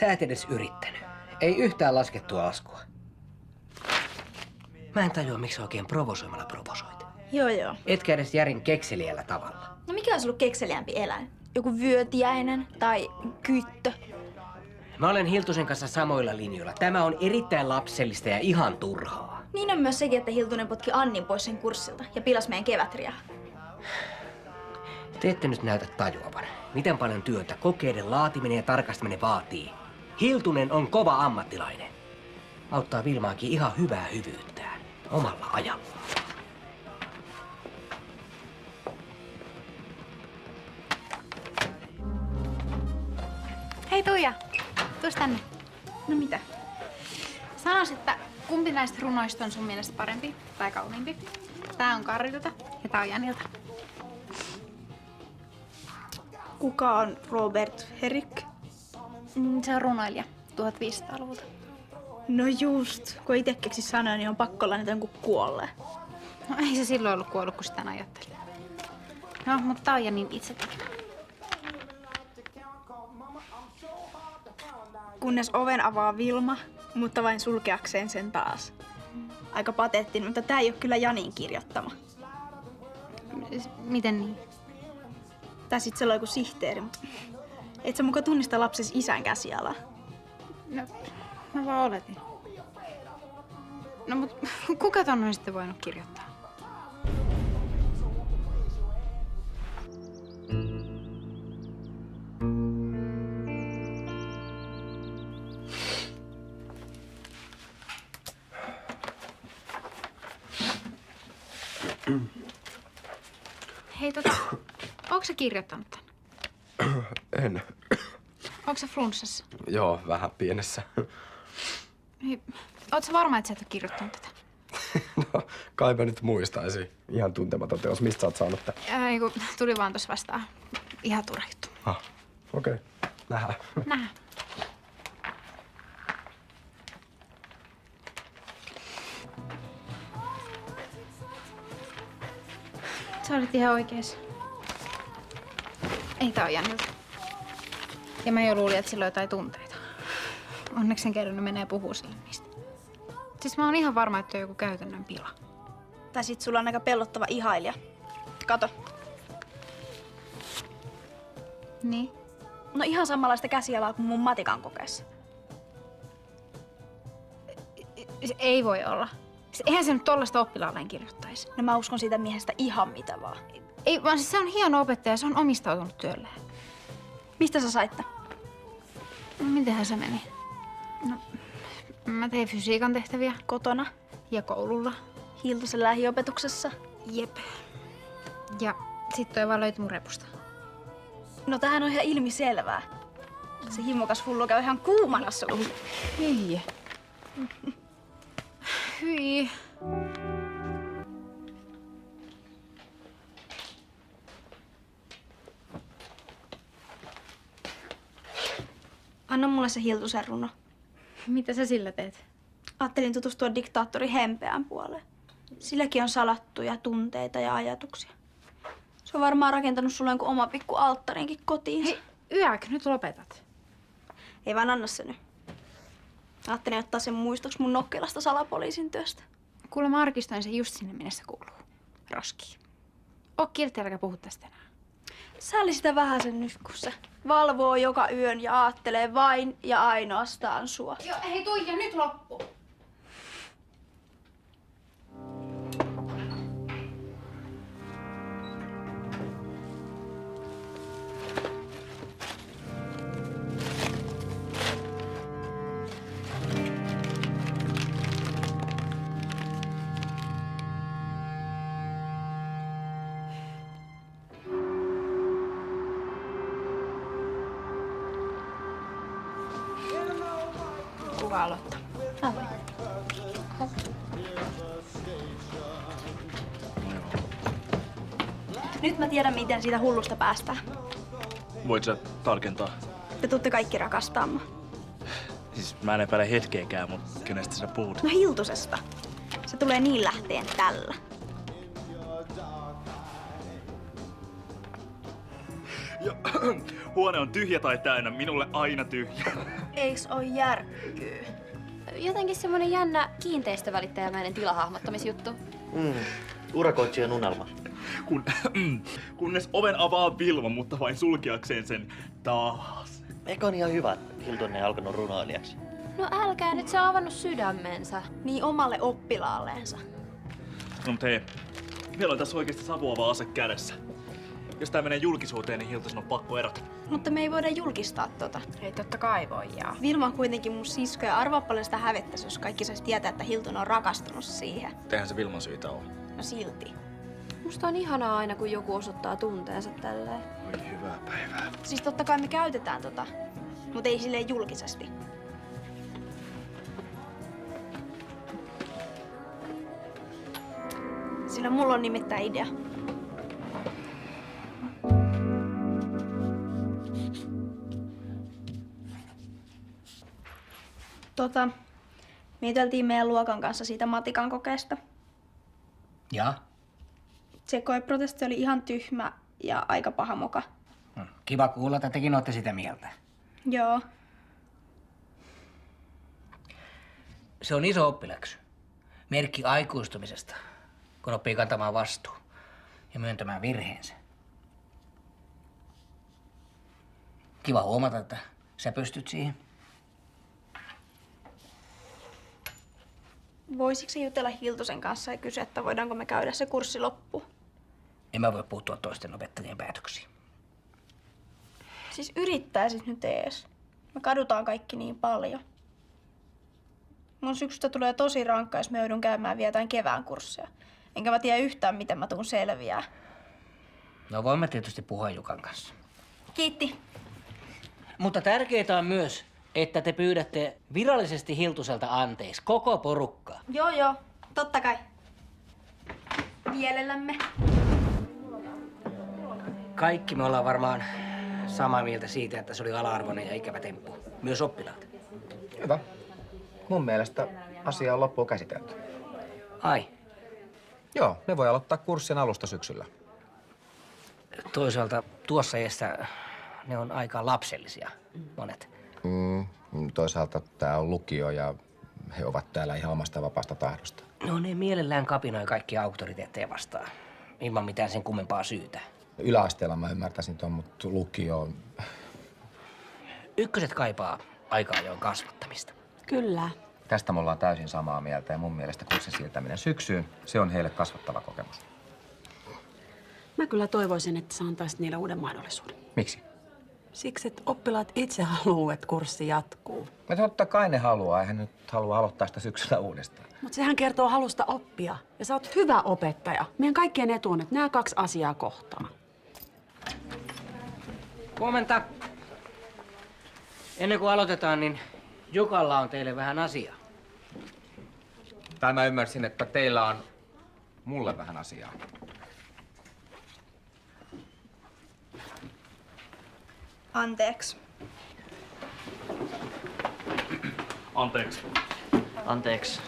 Sä et edes yrittänyt. Ei yhtään laskettua laskua. Mä en tajua, miksi oikein provosoimalla provosoit. Joo. Etkä edes järin kekseliällä tavalla. No mikä olisi ollut kekseliämpi eläin? Joku vyötiäinen tai kyttö? Mä olen Hiltusen kanssa samoilla linjoilla. Tämä on erittäin lapsellista ja ihan turhaa. Niin on myös sekin, että Hiltunen potki Annin pois sen kurssilta ja pilas meidän kevätriaa. Te ette nyt näytä tajuavan, miten paljon työtä kokeiden laatiminen ja tarkastaminen vaatii. Hiltunen on kova ammattilainen. Auttaa Vilmaakin ihan hyvää hyvyyttään. Omalla ajallaan. Hei Tuija, tuus tänne. No mitä? Sanois, että kumpi näistä runoista on sun mielestä parempi tai kauniimpi? Tää on Karilta ja tää on Janilta. Kuka on Robert Herrick? Se on runoilija 1500-luvulta. No just, kun itse keksi sanoa, niin on pakko olla niitä jonkun kuolleen. No ei se silloin ollut kuollut, kun sitä ajatteli. No, mutta tää on Janin itse tekemä. Kunnes oven avaa Vilma, mutta vain sulkeakseen sen taas. Aika pateettinen, mutta tää ei ole kyllä Janin kirjoittama. Miten niin? Tai sit siellä on joku sihteeri, mutta et sä muka tunnista lapsesi isän käsialaa. No, mä vaan oletin. No mut kuka ton on sitten voinut kirjoittaa? Hei ootko sä kirjoittanut tän? En. Onko sä flunssassa? Joo, vähän pienessä. Hei, oot sä varma, että sä et ole kirjoittanut tätä? No, kai mä nyt muistaisin. Ihan tuntematon teos. Mistä sä oot saanut tän? Ei kun tuli vaan tossa vastaan. Ihan turha juttu. Okei. Nähdään. Nähdään. Sä olit ihan oikees. Ei tää oo Janilta. Ja mä jo luulin, että sillä on jotain tunteita. Onneksi en kerran menee puhuu sille niistä. Siis mä oon ihan varma, että on joku käytännön pila. Tai sit sulla on aika pellottava ihailija. Kato. Niin? No ihan samanlaista käsialaa kuin mun matikan kokeessa. Ei voi olla. Siis eihän se nyt tollaista oppilaalleen kirjoittaisi. No mä uskon siitä miehestä ihan mitä vaan. Ei, vaan siis se on hieno opettaja, se on omistautunut työlleen. Mistä sä sait tän? No, mitenhän se meni? No, mä tein fysiikan tehtäviä. Kotona? Ja koululla. Hiltusen lähiopetuksessa? Jep. Ja sit toi vaan löytyi mun repusta. No tämähän on ihan ilmiselvää. Se himokas hullu käy ihan kuumana sulla. Hyi. Hyi. Anna mulle se Hiltusen runo. Mitä sä sillä teet? Ajattelin tutustua diktaattori Hempeän puoleen. Silläkin on salattuja tunteita ja ajatuksia. Se on varmaan rakentanut sulle jonkun oma pikku alttarinkin kotiin. Hei, Yäk, nyt lopetat. Ei vaan anna se nyt. Ajattelin ottaa sen muistoksi mun nokkelasta salapoliisin työstä. Kuule, mä arkistoin sen just sinne, minne se kuuluu. Roskiin. Oo kiltti, älkää puhu tästä enää. Sääli sitä vähäsen nyt, kun se valvoo joka yön ja aattelee vain ja ainoastaan sua. Joo, hei Tuija, nyt loppu. Kuka aloittaa? Mä voin. Nyt mä tiedän, miten siitä hullusta päästään. Voit sä tarkentaa? Te tuutte kaikki rakastaa mua. Siis mä en epäile hetkeäkään, mutta kenestä sä puhut? No Hiltusesta. Se tulee niin lähteen tällä. Ja, huone on tyhjä tai täynnä, minulle aina tyhjä. Eiks oo järkkyy? Jotenkin semmonen jännä kiinteistövälittäjämäinen tilahahmottamisjuttu. Urakoitsijan unelma. Kunnes oven avaa Vilma, mutta vain sulkeakseen sen taas. Eikö on ihan hyvä, että Hilton ei alkanut runoilijaksi? No älkää nyt, se on avannut sydämensä. Niin omalle oppilaalleensa. No mut hei, meillä on tässä oikeesti savuava ase kädessä. Jos tää menee julkisuuteen, niin Hilton on pakko erota. Mutta me ei voida julkistaa tota. Ei totta kai voi jaa. Vilma on kuitenkin mun sisko ja arvaa paljon sitä hävettäisi, jos kaikki sais tietää, että Hilton on rakastunut siihen. Eihän se Vilman syytä ole. No silti. Musta on ihanaa aina, kun joku osoittaa tunteensa tälleen. Oi hyvää päivää. Siis totta kai me käytetään tota, mutta ei silleen julkisesti. Sillä mulla on nimittäin idea. Me juteltiin meidän luokan kanssa siitä matikan kokeesta. Ja? Se koeprotesti oli ihan tyhmä ja aika paha moka. Kiva kuulla, että tekin olette sitä mieltä. Joo. Se on iso oppiläksy. Merkki aikuistumisesta, kun oppii kantamaan vastuun ja myöntämään virheensä. Kiva huomata, että sä pystyt siihen. Voisitko sä jutella Hiltusen kanssa ja kysyä, että voidaanko me käydä se kurssi loppuun? En mä voi puuttua toisten opettajien päätöksiin. Siis yrittäisit nyt ees. Me kadutaan kaikki niin paljon. Mun syksystä tulee tosi rankka, jos me joudun käymään vielä jotain kevään kursseja. Enkä mä tiedä yhtään, miten mä tuun selviää. No voimme tietysti puhua Jukan kanssa. Kiitti. Mutta tärkeää on myös, että te pyydätte virallisesti Hiltuselta anteeksi koko porukkaa. Joo, totta kai. Mielellämme. Kaikki me ollaan varmaan samaa mieltä siitä, että se oli ala-arvoinen ja ikävä temppu. Myös oppilaat. Hyvä. Mun mielestä asia on loppuun käsitelty. Ai, Joo, me voi aloittaa kurssin alusta syksyllä. toisaalta tuossa iässä ne on aika lapsellisia, monet. Toisaalta tää on lukio ja he ovat täällä ihan omasta vapaasta tahdosta. No ne mielellään kapinoi kaikkia auktoriteetteja vastaan, ilman mitään sen kummempaa syytä. Yläasteella mä ymmärtäisin tuon, mutta lukio... Ykköset kaipaa aika ajoin kasvattamista. Kyllä. Tästä me ollaan täysin samaa mieltä ja mun mielestä kurssin siirtäminen syksyyn, se on heille kasvattava kokemus. Mä kyllä toivoisin, että sä antaisit niille uuden mahdollisuuden. Miksi? Siksi, että oppilaat itse haluaa, että kurssi jatkuu. No totta kai ne haluaa, eihän nyt halua aloittaa sitä syksyllä uudestaan. Mutta sehän kertoo halusta oppia. Ja sä oot hyvä opettaja. Meidän kaikkien etu on, että nämä kaksi asiaa kohtaa. Huomenta. Ennen kuin aloitetaan, niin Jukalla on teille vähän asiaa. Tai mä ymmärsin, että teillä on mulle vähän asiaa. Anteeksi. Anteeksi. Anteeksi.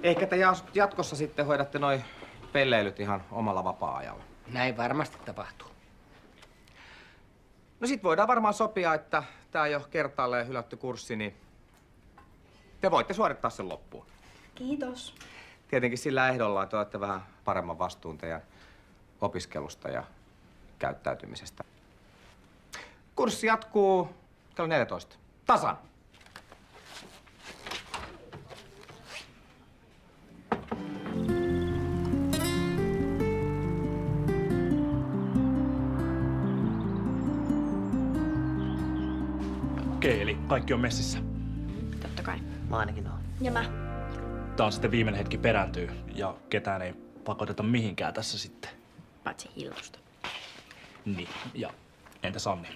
Ehkä te jatkossa sitten hoidatte noi pelleilyt ihan omalla vapaa-ajalla. Näin varmasti tapahtuu. No sit voidaan varmaan sopia, että tää jo kertaalleen hylätty kurssi, niin te voitte suorittaa sen loppuun. Kiitos. Tietenkin sillä ehdolla, että otatte vähän paremman vastuun teidän opiskelusta ja käyttäytymisestä. Kurssi jatkuu kello 14. Tasan. Okei, eli kaikki on messissä. Totta kai. Mä ainakin oon. Ja mä. Tää on sitten viimeinen hetki perääntyy ja ketään ei pakoteta mihinkään tässä sitten. Paitsi Hiltusta. Niin, ja entä Sanni?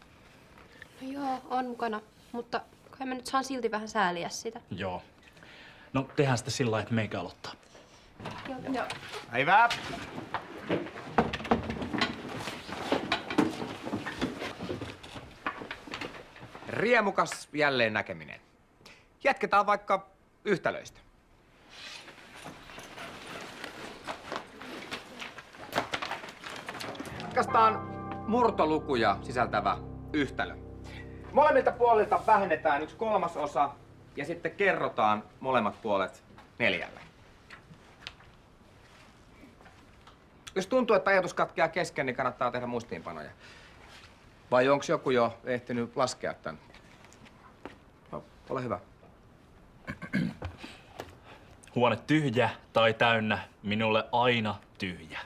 No joo, on mukana, mutta kai mä nyt saan silti vähän sääliä sitä. Joo. No tehdään sitten sillä lailla, että meikä aloittaa. Joo. Päivää! Riemukas jälleen näkeminen. Jatketaan vaikka yhtälöistä. ratkaistaan murtolukuja sisältävä yhtälö. Molemmilta puolilta vähennetään 1/3 ja sitten kerrotaan molemmat puolet 4. Jos tuntuu, että ajatus katkeaa kesken, niin kannattaa tehdä muistiinpanoja. Vai onko joku jo ehtinyt laskea tän? No, ole hyvä. Huone tyhjä tai täynnä, minulle aina tyhjä.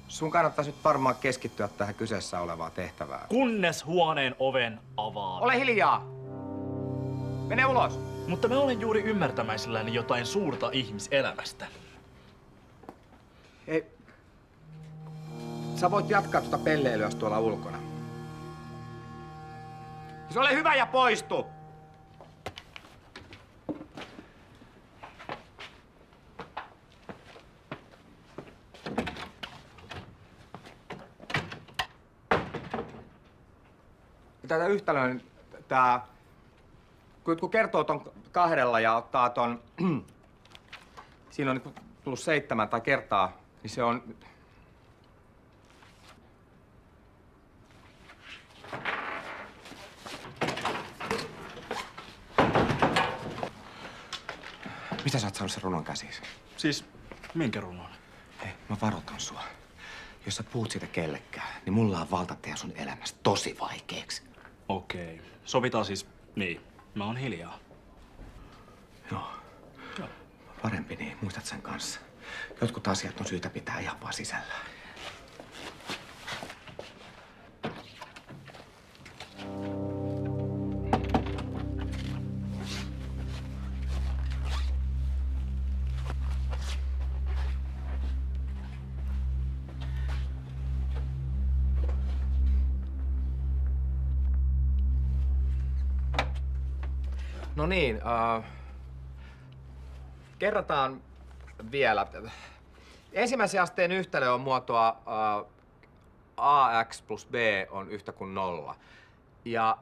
Sun kannattaisi nyt varmaan keskittyä tähän kyseessä olevaan tehtävään. Kunnes huoneen oven avaa. Ole hiljaa! Mene ulos! Mutta mä olen juuri ymmärtämäisilläni jotain suurta ihmiselämästä. Ei. Sä voit jatkaa tuota pelleilyä tuolla ulkona. Siis ole hyvä ja poistu! Tätä yhtälöä, kun kertoo ton 2 ja ottaa ton, siinä on tullut 7 tai kertaa, niin se on... Mistä sä oot saanut sen runon käsiisi? Siis, minkä runon? Hei, mä varoitan sua. Jos sä puhut siitä kellekään, niin mulla on valta tehdä sun elämästä tosi vaikeaksi. Okei. Sovitaan siis niin. Mä oon hiljaa. Joo. Parempi niin, muistat sen kanssa. Jotkut asiat on syytä pitää ihan vaan sisällään. No niin, kerrataan vielä. Ensimmäisen asteen yhtälö on muotoa ax plus b on yhtä kuin 0. Ja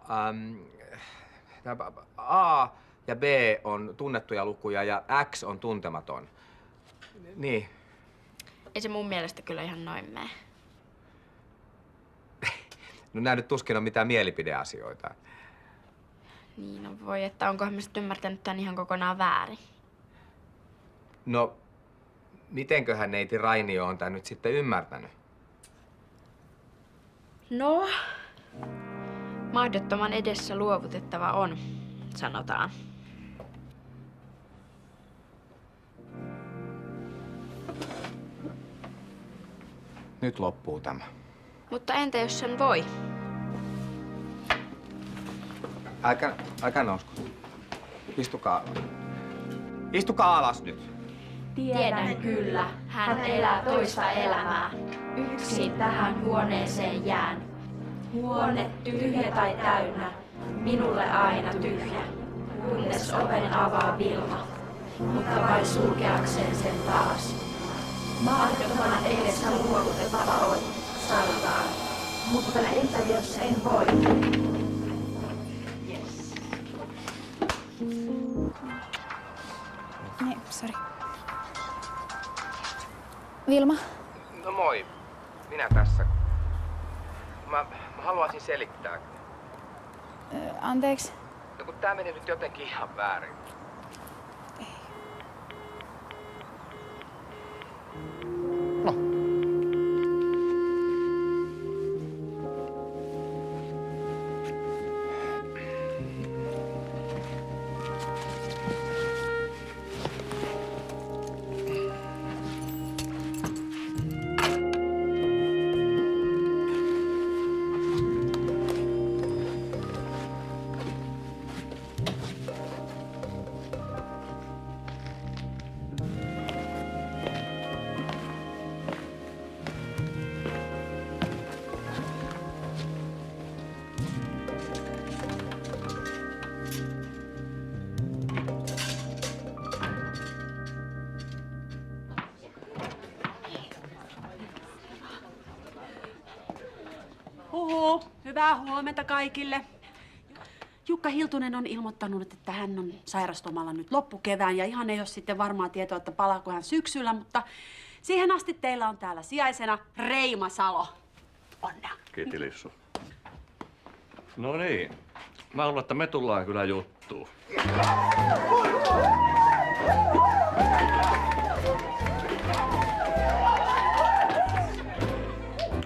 a ja b on tunnettuja lukuja ja x on tuntematon. Niin. Ei se mun mielestä kyllä ihan noin mene. No nää nyt tuskin on mitään mielipideasioita. Niin, no voi, että onkohan mä sitten ymmärtänyt tän ihan kokonaan väärin. No, mitenköhän neiti Rainio on tän nyt sitten ymmärtänyt? No, mahdottoman edessä luovutettava on, sanotaan. Nyt loppuu tämä. Mutta entä jos sen voi? Älkää nousko. Istukaa. Istukaa alas nyt. Tiedän kyllä, hän elää toista elämää. Yksin tähän huoneeseen jään. Huone tyhjä tai täynnä, minulle aina tyhjä. Kunnes oven avaa Vilma, mutta vain sulkeakseen sen taas. Mahdottoman edessä luovutettava on, sanotaan. Mutta entä jos en voi? Niin, sori. Vilma? No moi. Minä tässä. Mä haluaisin selittää. Anteeksi. No kun tää meni nyt jotenkin ihan väärin. No. Hyvää huomenta kaikille. Jukka Hiltunen on ilmoittanut, että hän on sairastomalla nyt loppukevään ja ihan ei ole sitten varmaa tietoa, että palaako hän syksyllä, mutta siihen asti teillä on täällä sijaisena Reima Salo. Onnea. Kiitos Lissu. No niin. Mä luulen, että me tullaan kyllä juttuun.